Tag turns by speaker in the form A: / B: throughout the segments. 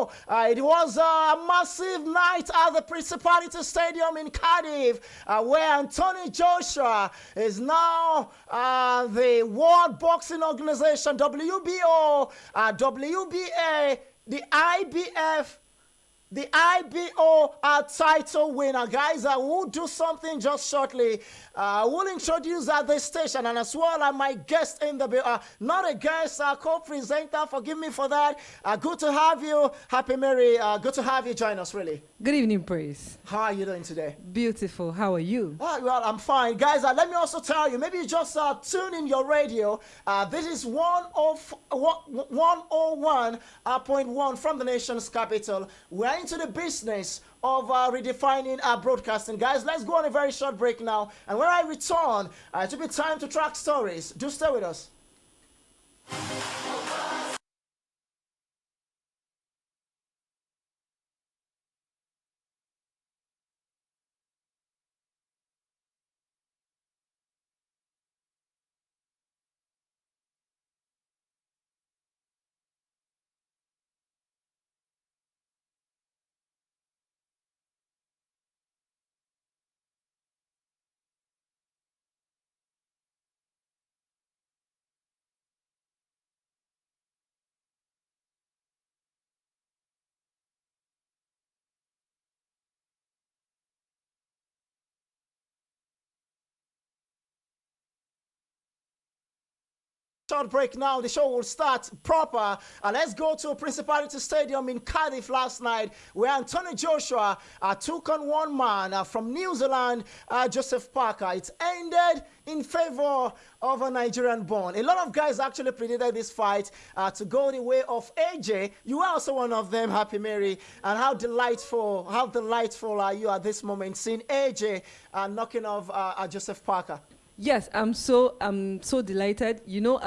A: know, it was a massive night at the Principality Stadium in Cardiff, where Anthony Joshua is now the World Boxing Organization, WBO, WBA, the IBO title winner. Guys, I will do something just shortly. I will introduce at this station, and as well my guest in the not a guest, co-presenter. Forgive me for that. Good to have you. Happy Mary. Good to have you join us, really.
B: Good evening, Praise.
A: How are you doing today?
B: Beautiful. How are you?
A: Well, I'm fine. Guys, let me also tell you, maybe you just tune in your radio. This is 101.1 from the nation's capital. We're into the business of redefining our broadcasting. Guys, let's go on a very short break now. And when I return, it will be time to track stories. Do stay with us. Short break now. The show will start proper. Let's go to Principality Stadium in Cardiff last night, where Anthony Joshua took on one man from New Zealand, Joseph Parker. It ended in favor of a Nigerian born. A lot of guys actually predicted this fight to go the way of AJ. You were also one of them, Happy Mary. And how delightful are you at this moment seeing AJ knocking off Joseph Parker?
B: Yes, I'm so delighted. You know,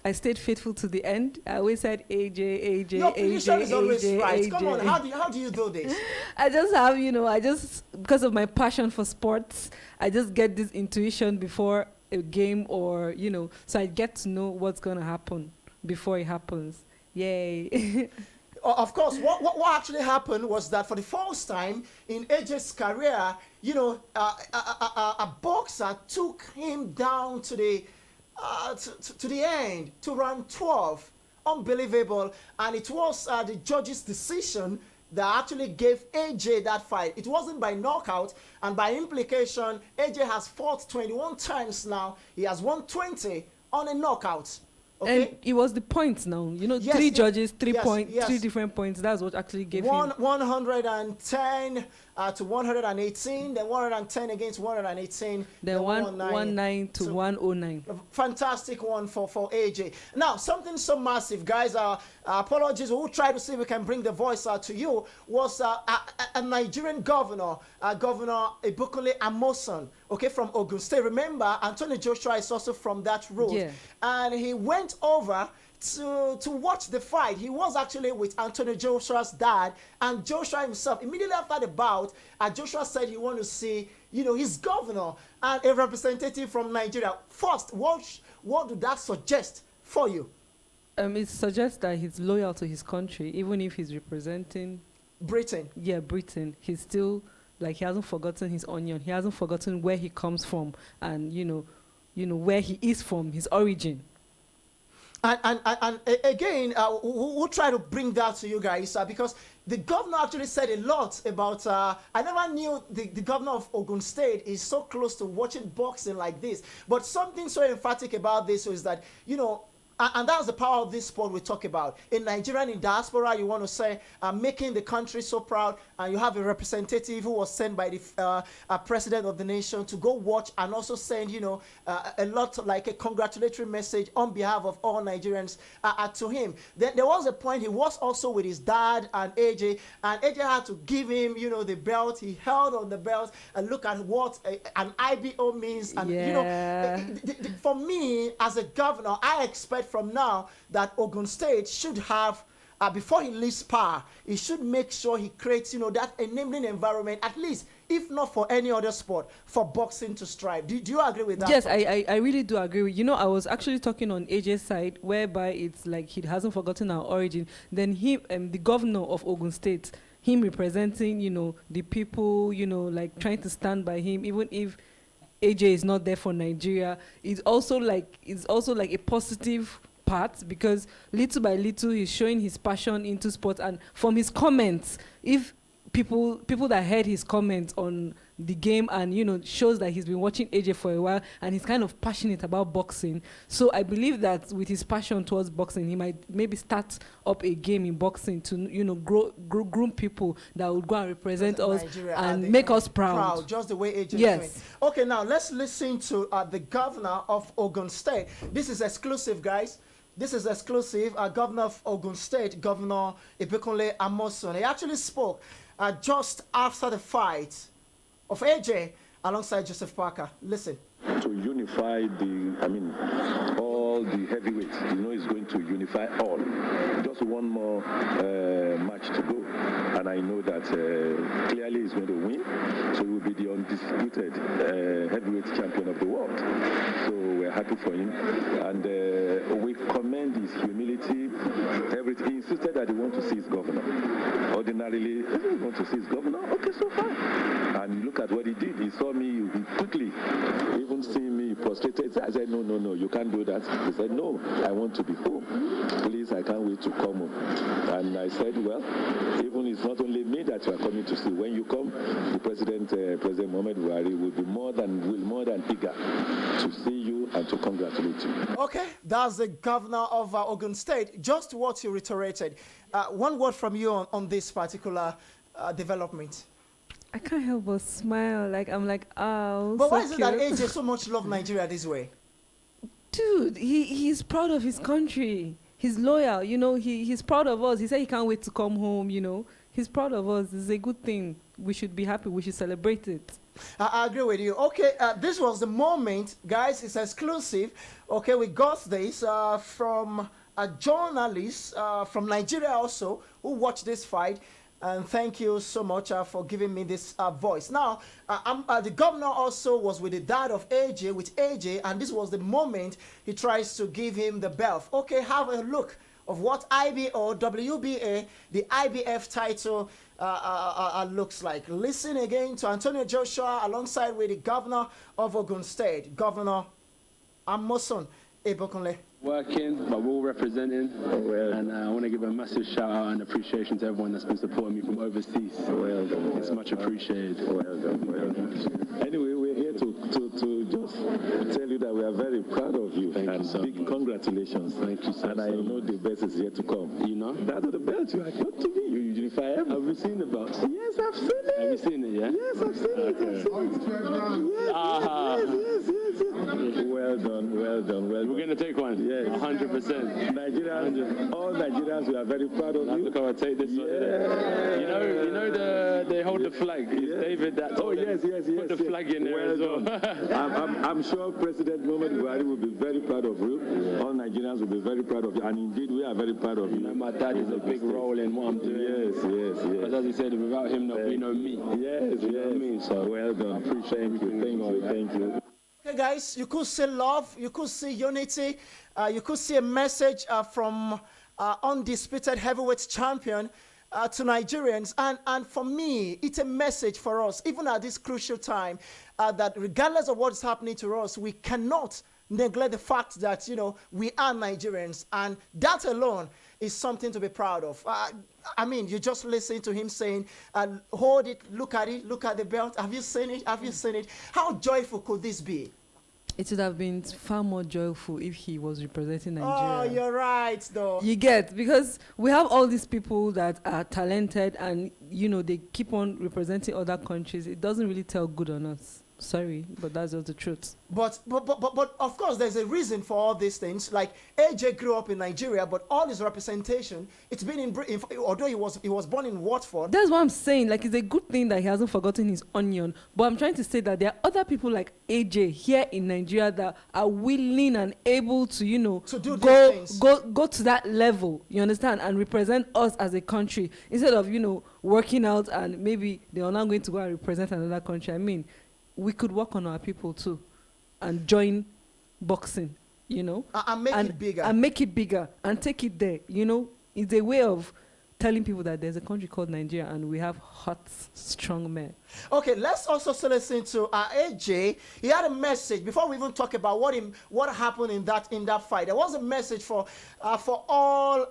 B: I stayed faithful to the end. I always said AJ.
A: Your prediction is always right.
B: AJ.
A: Come on, how do you do this?
B: I just have, because of my passion for sports, I just get this intuition before a game or, so I get to know what's going to happen before it happens. Yay.
A: Of course, what actually happened was that for the first time in AJ's career, a boxer took him down to the end, to round 12. Unbelievable. And it was the judge's decision that actually gave AJ that fight. It wasn't by knockout, and by implication, AJ has fought 21 times now. He has won 20 on a knockout. Okay.
B: And it was the points now.
A: Yes,
B: three judges, 3 points,
A: yes.
B: 3 different points. That's what actually gave him
A: 110 to 118, then 110 against 118,
B: then 119 to 109.
A: Fantastic one for AJ. Now, something so massive, guys. Apologies. We'll try to see if we can bring the voice out to you. Was a Nigerian governor, Governor Ibukule Amoson, okay, from Ogun State. Remember, Anthony Joshua is also from that road,
B: yeah.
A: And he went over to watch the fight. He was actually with Anthony Joshua's dad and Joshua himself. Immediately after the bout, Joshua said he wanted to see, his governor and a representative from Nigeria. First, what did that suggest for you?
B: It suggests that he's loyal to his country, even if he's representing
A: Britain.
B: Yeah, Britain. He's still he hasn't forgotten his onion. He hasn't forgotten where he comes from, and where he is from, his origin.
A: And again, we'll try to bring that to you guys because the governor actually said a lot about. I never knew the governor of Ogun State is so close to watching boxing like this. But something so emphatic about this is that, and that's the power of this sport we talk about. In Nigeria, in diaspora, you want to say making the country so proud, and you have a representative who was sent by the president of the nation to go watch and also send, a lot like a congratulatory message on behalf of all Nigerians to him. Then there was a point he was also with his dad and AJ had to give him, the belt. He held on the belt and look at what an IBO means. And for me as a governor, I expect from now that Ogun State should have, before he leaves power, he should make sure he creates, that enabling environment, at least if not for any other sport, for boxing to strive. Do you agree with that?
B: Yes, I really do agree with, I was actually talking on AJ's side, whereby it's like he hasn't forgotten our origin. Then him, the governor of Ogun State, him representing, the people, like trying to stand by him, even if AJ is not there for Nigeria. It's also like a positive part, because little by little he's showing his passion into sport. And from his comments, if people that heard his comments on the game, and shows that he's been watching AJ for a while and he's kind of passionate about boxing. So I believe that with his passion towards boxing, he might maybe start up a game in boxing to groom people that would go and represent us
A: Nigeria
B: and make us proud.
A: Just the way AJ
B: Yes.
A: is doing. Okay, now let's listen to the governor of Ogun State. This is exclusive, guys. This is exclusive. Governor of Ogun State, Governor Ibikunle Amosun. He actually spoke just after the fight of AJ alongside Joseph Parker. Listen.
C: To unify all the heavyweights, it's going to unify all. Just one more match to go, and I know that clearly he's going to win. So he will be the undisputed heavyweight champion of the world. So we're happy for him, and we commend his humility. Everything. He insisted that he wants to see his governor. Ordinarily, he wants to see his governor. Okay, so fine. And look at what he did. He saw me. He quickly, even seeing me prostrated, I said, no, you can't do that. He said, no, I want to be home. Please, I can't wait to come home. And I said, well, even it's not only me that you are coming to see. When you come, the President Muhammad Buhari will be more than eager to see you and to congratulate you.
A: Okay, that's the governor of Ogun State. Just what you reiterated. One word from you on this particular development.
B: I can't help but smile. I'm like, oh.
A: But
B: so
A: why is it that
B: cute.
A: AJ so much love Nigeria this way?
B: Dude, he's proud of his country. He's loyal. He's proud of us. He said he can't wait to come home. He's proud of us. It's a good thing. We should be happy. We should celebrate it.
A: I agree with you. Okay, this was the moment, guys. It's exclusive. Okay, we got this from a journalist from Nigeria also who watched this fight. And thank you so much for giving me this voice. Now, the governor also was with the dad of AJ, and this was the moment he tries to give him the belt. Okay, have a look of what IBO, WBA, the IBF title looks like. Listen again to Antonio Joshua alongside with the governor of Ogun State, Governor Amosun Ibikunle.
D: Working, but we're all representing, and I want to give a massive shout out and appreciation to everyone that's been supporting me from overseas.
C: Well done.
D: It's much appreciated.
C: Well done. Anyway, we're here to just tell you that we are very proud of you.
D: Thank you so
C: big
D: much.
C: Congratulations.
D: Thank you so
C: And I
D: much.
C: know the best is yet to come.
D: You know?
C: That is the belt you are close to me. You unify everything.
D: Have you seen the belt?
C: Yes, I've seen it.
D: Have you seen it, yeah?
C: Yes, I've seen it. I've seen it.
D: Ah.
C: Yes. Well done.
D: We're going to take one.
C: Yes.
D: 100%.
C: Nigerians, all Nigerians, we are very proud of
D: I have
C: you.
D: to come and take this one. You know they hold the flag. It's David that told them put the flag in there as well.
C: I'm sure President Muhammad Buhari will be very proud of you.
D: Yeah.
C: All Nigerians will be very proud of you. And indeed, we are very proud of you.
D: My dad is a big role in what I'm doing.
C: Yes.
D: Because as he said, without him, we know me.
C: Yes,
D: You know what I mean? So
C: well done.
D: I appreciate everything.
C: Thank you.
A: Okay, guys, you could see love, you could see unity, you could see a message from undisputed heavyweight champion to Nigerians. And for me, it's a message for us, even at this crucial time, that regardless of what's happening to us, we cannot neglect the fact that, we are Nigerians. And that alone is something to be proud of. I mean, you just listen to him saying, hold it, look at the belt. Have you seen it? Have you seen it? How joyful could this be?
B: It would have been far more joyful if he was representing Nigeria.
A: Oh, you're right, though.
B: You get, because we have all these people that are talented and, they keep on representing other countries. It doesn't really tell good on us. Sorry, but that's just the truth.
A: But of course, there's a reason for all these things. Like AJ grew up in Nigeria, but all his representation, it's been in Britain. Although he was born in Watford.
B: That's what I'm saying. Like, it's a good thing that he hasn't forgotten his onion. But I'm trying to say that there are other people like AJ here in Nigeria that are willing and able to, you know,
A: To do these things.
B: go to that level. You understand, and represent us as a country instead of, you know, working out and maybe they are not going to go and represent another country. I mean, we could work on our people too and join boxing, you know,
A: And make it bigger.
B: and make it bigger and take it there. You know, it's a way of telling people that there's a country called Nigeria and we have hot, strong men.
A: Okay, let's also listen to AJ. He had a message before we even talk about what happened in that fight. There was a message for all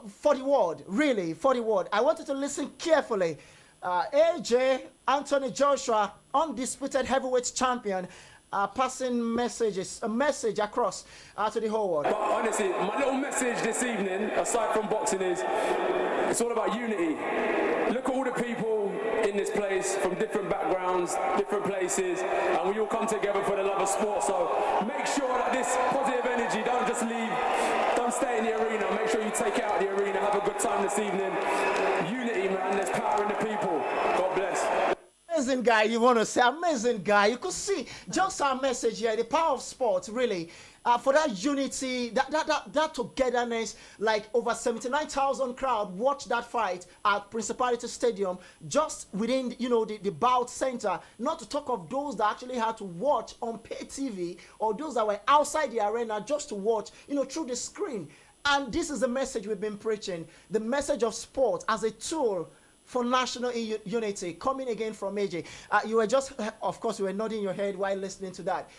A: for the world, really, for the world. I want you to listen carefully. AJ Anthony Joshua, undisputed heavyweight champion, passing a message across to the whole world.
E: But honestly, my little message this evening, aside from boxing, is it's all about unity. Look at all the people in this place from different backgrounds, different places, and we all come together for the love of sport. So make sure that this positive energy don't just leave, don't stay in the arena. Make sure you take it out of the arena, have a good time this evening. Unity, man, there's power in the people. God bless.
A: Amazing guy, you want to say, amazing guy. You could see just our message here, the power of sports, really. For that unity, that togetherness, like over 79,000 crowd watched that fight at Principality Stadium, just within, you know, the bout center. Not to talk of those that actually had to watch on pay TV or those that were outside the arena just to watch, you know, through the screen. And this is the message we've been preaching, the message of sport as a tool for national unity, coming again from AJ. You were just, of course, you were nodding your head while listening to that.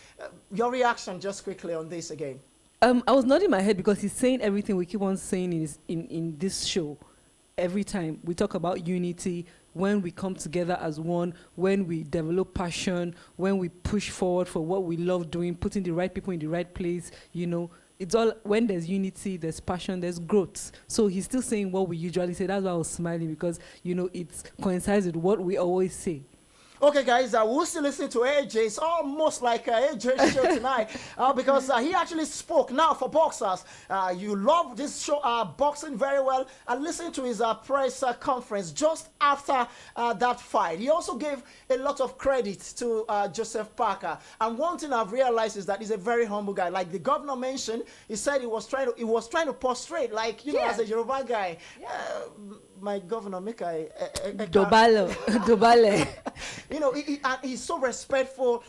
A: Your reaction just quickly on this again.
B: I was nodding my head because he's saying everything we keep on saying in this show. Every time we talk about unity, when we come together as one, when we develop passion, when we push forward for what we love doing, putting the right people in the right place, you know, it's all, when there's unity, there's passion, there's growth. So he's still saying what we usually say. That's why I was smiling, because, you know, it coincides with what we always say.
A: Okay, guys, we'll still listen to AJ. It's almost like AJ's show tonight because he actually spoke. Now, for boxers, you love this show, boxing very well, and listen to his press conference just after that fight. He also gave a lot of credit to Joseph Parker. And one thing I've realized is that he's a very humble guy. Like the governor mentioned, he said he was trying to prostrate, like, you know, as a Yoruba guy. My governor, make
B: Dobalo, Dobale.
A: You know, he's so respectful.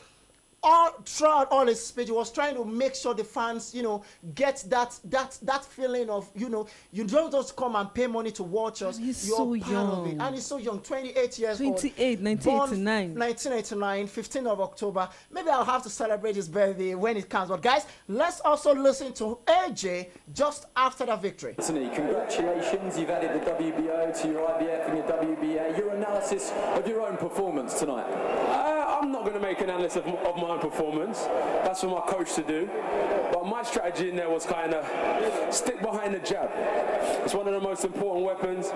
A: All throughout all his speech, he was trying to make sure the fans, you know, get that feeling of, you know, you don't just come and pay money to watch us.
B: He's
A: You're
B: so
A: part
B: young.
A: of it. And he's so young, 28 years old.
B: 28,
A: Born
B: 1989.
A: 1989, 15th of October. Maybe I'll have to celebrate his birthday when it comes. But guys, let's also listen to AJ just after the victory.
F: Anthony, congratulations. You've added the WBO to your IBF and your WBA. Your analysis of your own performance tonight.
E: I'm not going to make an analysis of my own performance. That's for my coach to do. But my strategy in there was kind of stick behind the jab. It's one of the most important weapons.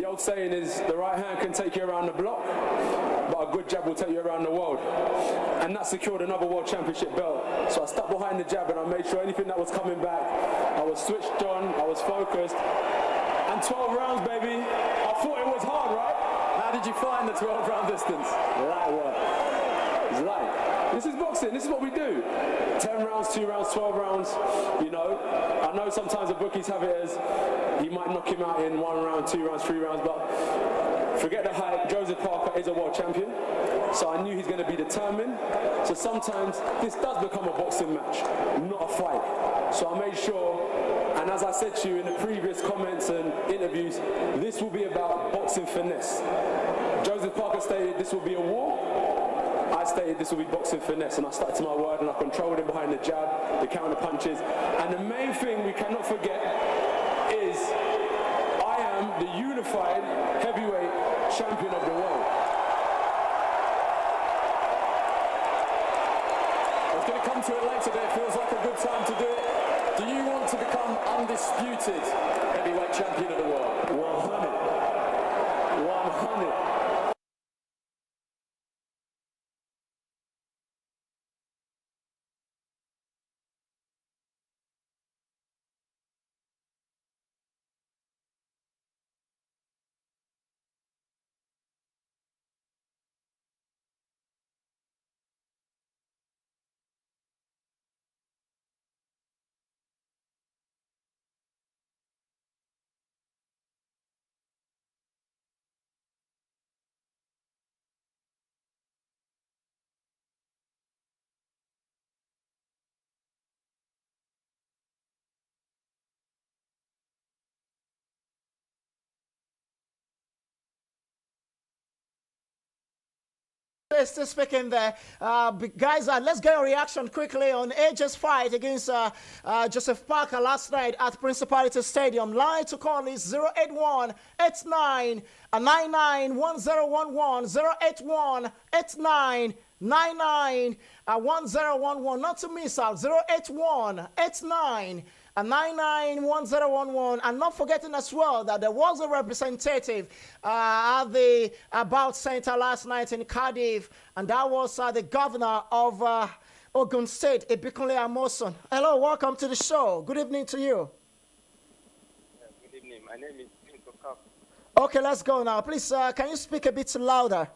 E: The old saying is the right hand can take you around the block, but a good jab will take you around the world. And that secured another world championship belt. So I stuck behind the jab and I made sure anything that was coming back, I was switched on, I was focused. And 12 rounds, baby. I thought it was hard, right?
F: How did you find the 12-round distance?
E: Light work. It's light. This is boxing. This is what we do. 10 rounds, 2 rounds, 12 rounds. You know, I know sometimes the bookies have it as you might knock him out in 1 round, 2 rounds, 3 rounds, but forget the hype. Joseph Parker is a world champion, so I knew he's going to be determined. So sometimes this does become a boxing match, not a fight. So I made sure, and as I said to you in the previous comments and interviews, this will be about boxing finesse. Joseph Parker stated this will be a war. I stated this will be boxing finesse, and I stuck to my word and I controlled him behind the jab, the counter punches. And the main thing we cannot forget is I am the unified heavyweight champion of the world.
F: I was going to come to it later, but it feels like a good time to do it. Do you want to become undisputed heavyweight champion of the world? 100. 100.
A: Still speaking there. Guys, let's get a reaction quickly on AJ's fight against Joseph Parker last night at Principality Stadium. Line to call is 081 89 99 1011 081 89 99 1011. Not to miss out 081 89 991011. And not forgetting as well that there was a representative at the About Center last night in Cardiff, and that was the governor of Ogun State, Ibikunle Amosun. Hello, welcome to the show. Good evening to you.
G: Good evening. My name is Prince Okaf.
A: Okay, let's go now. Please, can you speak a bit louder?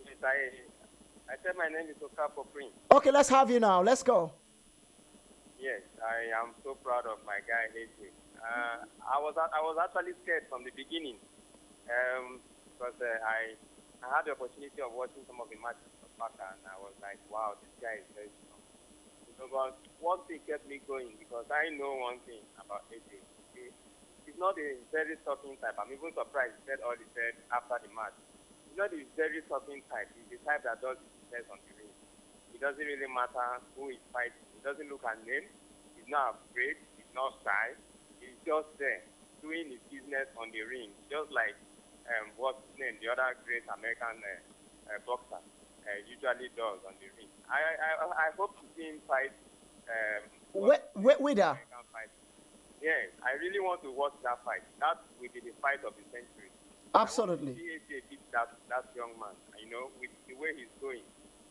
G: Yes, I said my name is Okafor Prince.
A: Okay, let's have you now. Let's go.
G: Yes, I am so proud of my guy AJ. I was actually scared from the beginning because I had the opportunity of watching some of the matches of Parker, and I was like, wow, this guy is very strong. But one thing kept me going because I know one thing about AJ. He's not a very talking type. I'm even surprised he said all he said after the match. He's not a very talking type. He's the type that does his best on the ring. It doesn't really matter who is fighting. He doesn't look at name. He's not afraid. He's not shy. He's just there doing his business on the ring, just like what's his name, the other great American boxer usually does on the ring. I hope to see him fight.
A: With her.
G: American fight. Yes, I really want to watch that fight. That will be the fight of the century.
A: Absolutely.
G: CAJ beat that young man, you know, with the way he's going.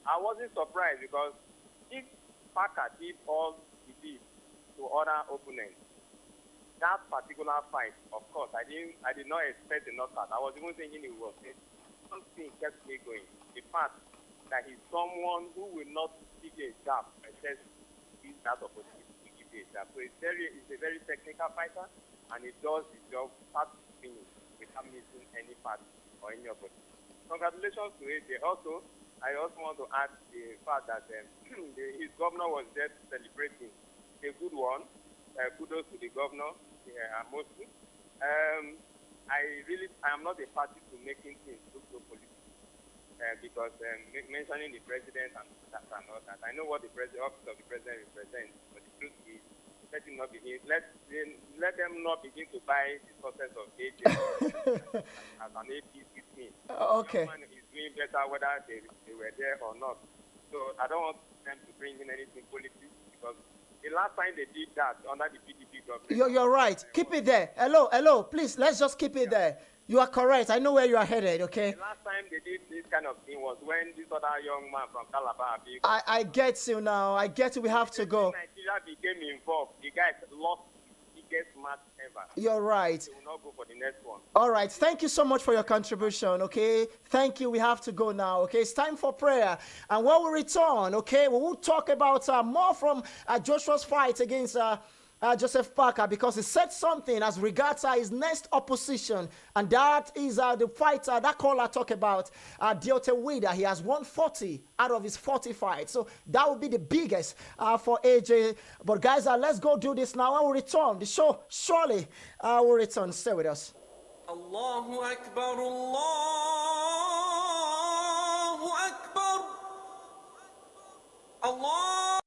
G: I wasn't surprised because if Parker did all he did to other opponents, that particular fight, of course, I did not expect the knockout. I was even thinking it was something kept me going. The fact that he's someone who will not give a jab except use that opportunity to give a jab. So it's a very technical fighter, and it does his job start to finish without missing any part or any opportunity. Congratulations to AJ. Also, I also want to add the fact that his governor was there celebrating. A good one. Kudos to the governor, mostly. I am not a party to making things look so political because mentioning the president and that and all that. I know what the office of the president represents, but the truth is, let him not begin. Let them not begin to buy the success of AJ as an APC team.
A: Okay.
G: Someone is doing better whether they were there or not. So I don't want them to bring in anything politics because the last time they did that under the PDP government.
A: You're right. Keep it there. Hello. Please, let's just keep it there. You are correct. I know where you are headed, okay?
G: The last time they did this kind of thing was when this other young man from Calabar.
A: I get you now. I get you. We have to go.
G: Nigeria became involved. The guy lost the biggest match ever.
A: You're right.
G: They will not go for the next one.
A: All right. Thank you so much for your contribution, okay? Thank you. We have to go now, okay? It's time for prayer. And when we return, okay, we will talk about more from Joshua's fight against Joseph Parker, because he said something as regards his next opposition, and that is the fighter that caller talk about, Deontay Wilder. He has won 40 out of his 40 fights, so that would be the biggest for AJ. But guys, let's go do this now. When we return, the show surely will return. Stay with us.
H: Allahu Akbar, Allahu Akbar, Allah.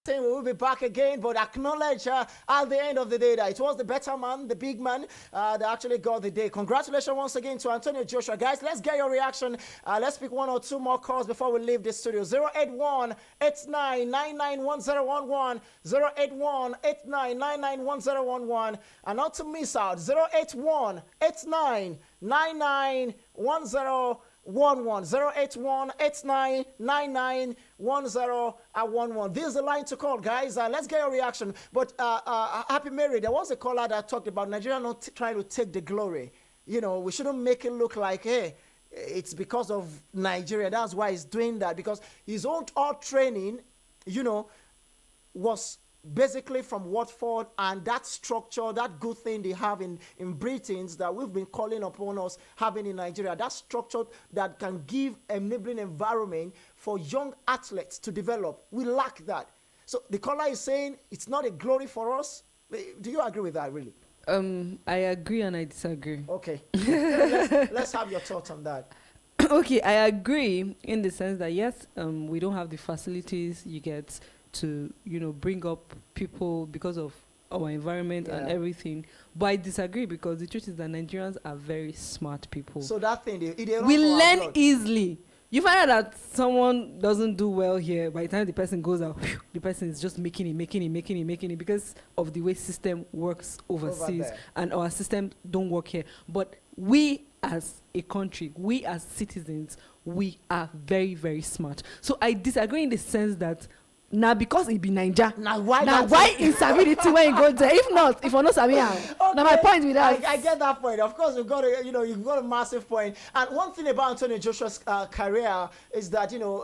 A: We will be back again, but acknowledge at the end of the day that it was the better man, the big man, that actually got the day. Congratulations once again to Antonio Joshua. Guys, let's get your reaction. Let's pick one or two more calls before we leave the studio. 081-8999-1011, 081-8999-1011, and not to miss out, 081-8999-1011. 081-8999-1011. This is the line to call, guys. Let's get your reaction. But Happy Mary, there was a caller that talked about Nigeria not trying to take the glory. You know, we shouldn't make it look like, hey, it's because of Nigeria. That's why he's doing that, because his own all training, you know, was basically from Watford, and that structure, that good thing they have in Britain that we've been calling upon us having in Nigeria, that structure that can give enabling environment for young athletes to develop. We lack that. So the caller is saying it's not a glory for us. Do you agree with that, really?
B: I agree and I disagree.
A: Okay. let's have your thoughts on that.
B: Okay, I agree in the sense that yes, we don't have the facilities you get to, you know, bring up people because of our environment and everything. But I disagree, because the truth is that Nigerians are very smart people.
A: So that thing,
B: we learn easily. You find out that someone doesn't do well here, by the time the person goes out, the person is just making it because of the way system works overseas, and our system don't work here. But we as a country, we as citizens, we are very, very smart. So I disagree in the sense that now because it be Naija. Now why instability when you go there? If not, if we're not Sabi, now my point with that.
A: I get that point. Of course, you've got a massive point. And one thing about Antonio Joshua's career is that, you know,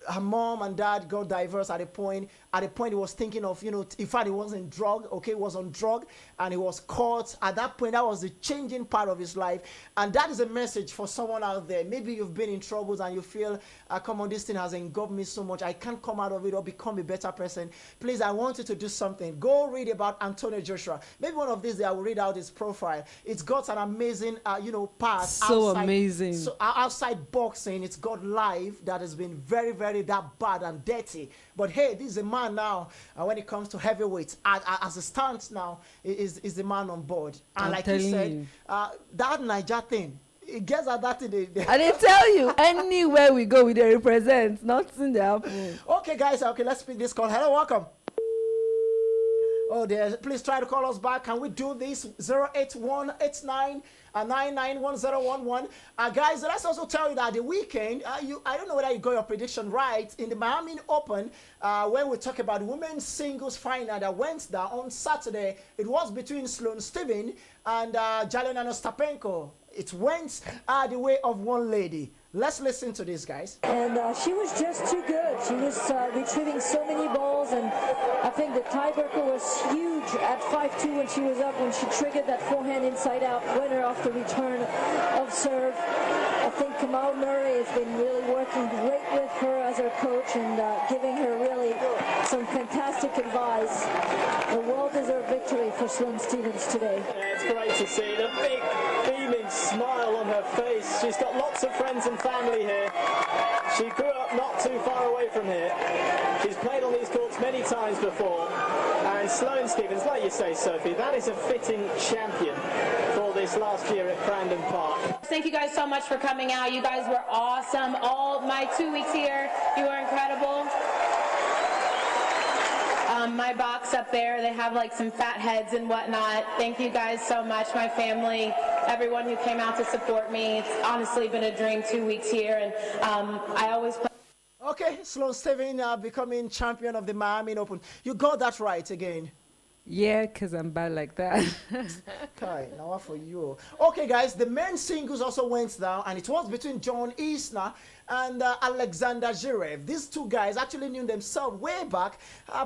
A: her mom and dad got divorced at a point. At a point, he was thinking of, you know, in fact, he wasn't drug. Okay, he was on drug, and he was caught. At that point, that was the changing part of his life. And that is a message for someone out there. Maybe you've been in troubles and you feel, come on, this thing has engulfed me so much. I can't come out of it or become a better person. Please, I want you to do something. Go read about Antonio Joshua. Maybe one of these days I will read out his profile. It's got an amazing, you know, past.
B: So outside, amazing.
A: So outside boxing, it's got life that has been very, very that bad and dirty. But hey, this is a man now, when it comes to heavyweights, as it stands now, is the man on board. And like you said, that Niger thing, it gets at that thing.
B: I didn't tell you, anywhere we go, we represent, nothing they happen.
A: Okay, guys, okay, let's pick this call. Hello, welcome. Oh, there. Please try to call us back. Can we do this? 081-8999-1011. Guys, let's also tell you that the weekend, I don't know whether you got your prediction right, in the Miami Open, when we talk about women's singles final that went down on Saturday, it was between Sloane Stephens and Jelena Ostapenko. It went the way of one lady. Let's listen to this, guys.
I: And she was just too good. She was retrieving so many balls, and I think the tiebreaker was huge at 5-2 when she was up, when she triggered that forehand inside-out winner off the return of serve. I think Kamal Murray has been really working great with her as her coach and giving her really some fantastic advice. A well-deserved victory for Sloane Stephens today.
J: Yeah, it's great to see the big beaming smile on her face. She's got lots of friends and family here. She grew up not too far away from here. She's played on these courts many times before. And Sloane Stephens, like you say, Sophie, that is a fitting champion for this last year at Crandon Park.
K: Thank you guys so much for coming out. You guys were awesome. All my 2 weeks here, you were incredible. My box up there, they have like some fat heads and whatnot. Thank you guys so much, my family, everyone who came out to support me. It's honestly been a dream 2 weeks here, and I always play.
A: Okay, Sloane Stephens becoming champion of the Miami Open. You got that right again.
B: Yeah, because I'm bad like that.
A: Okay, now what for you? Okay, guys, the men's singles also went down, and it was between John Isner and Alexander Zverev. These two guys actually knew themselves way back,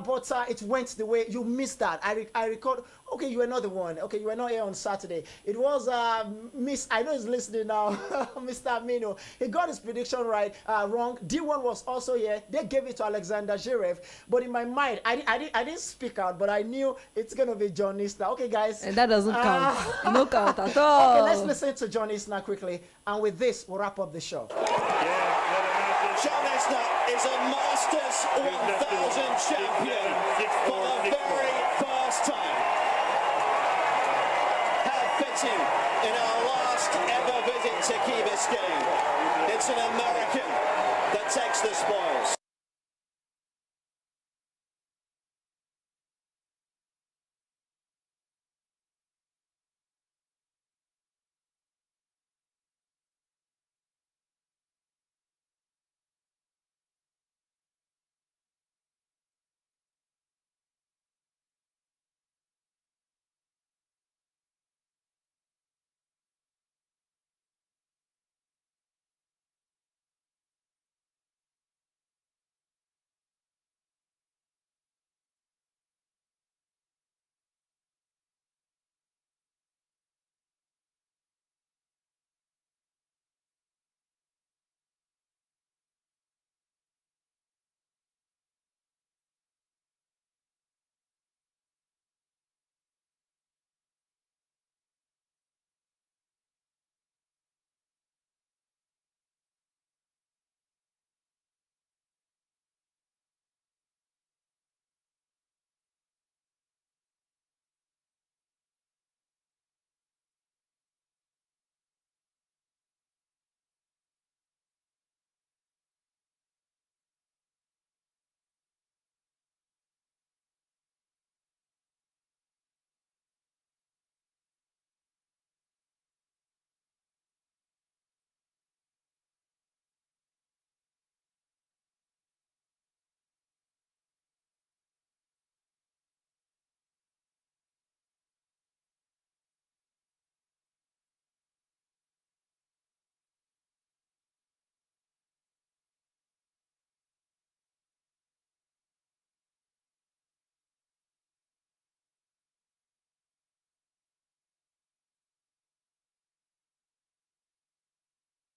A: but it went the way you missed that. I record. Okay, you were not the one. Okay, you were not here on Saturday. It was Miss. I know he's listening now, Mr. Amino. He got his prediction right, wrong. D1 was also here. They gave it to Alexander Zverev, but in my mind, I didn't speak out, but I knew it's gonna be John Isner. Okay, guys.
B: And that doesn't count. No count at all.
A: Okay, let's listen to John Isner quickly, and with this, we'll wrap up the show.
L: Yeah, what a John Isner is a Masters 1000 champion for the very first time. How fitting in our last ever visit to Key Biscayne. It's an American that takes the spoils.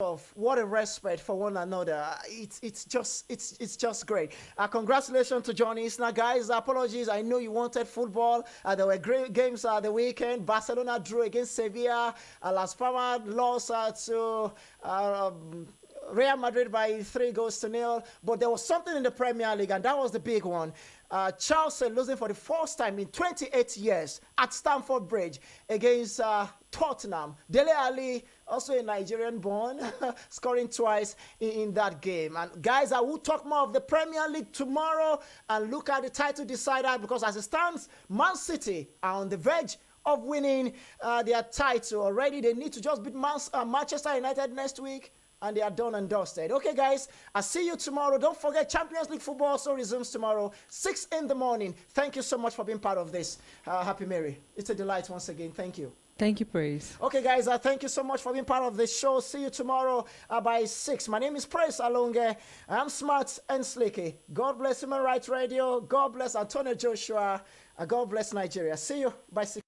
A: Of what a respect for one another. It's just great. Congratulations to John Isner, guys. Apologies, I know you wanted football. There were great games the weekend. Barcelona drew against Sevilla. Las Palmas lost to Real Madrid by 3-0. But there was something in the Premier League, and that was the big one. Chelsea losing for the first time in 28 years at Stamford Bridge against Tottenham. Dele Alli, also a Nigerian born, scoring twice in that game. And guys, I will talk more of the Premier League tomorrow and look at the title decider, because as it stands, Man City are on the verge of winning their title already. They need to just beat Manchester United next week, and they are done and dusted. Okay, guys, I'll see you tomorrow. Don't forget, Champions League football also resumes tomorrow, 6 in the morning. Thank you so much for being part of this. Happy Mary. It's a delight once again. Thank you.
B: Thank you, Praise.
A: Okay, guys, thank you so much for being part of this show. See you tomorrow by 6. My name is Praise Alonge. I'm smart and slicky. God bless Human Rights Radio. God bless Antonio Joshua. God bless Nigeria. See you by 6.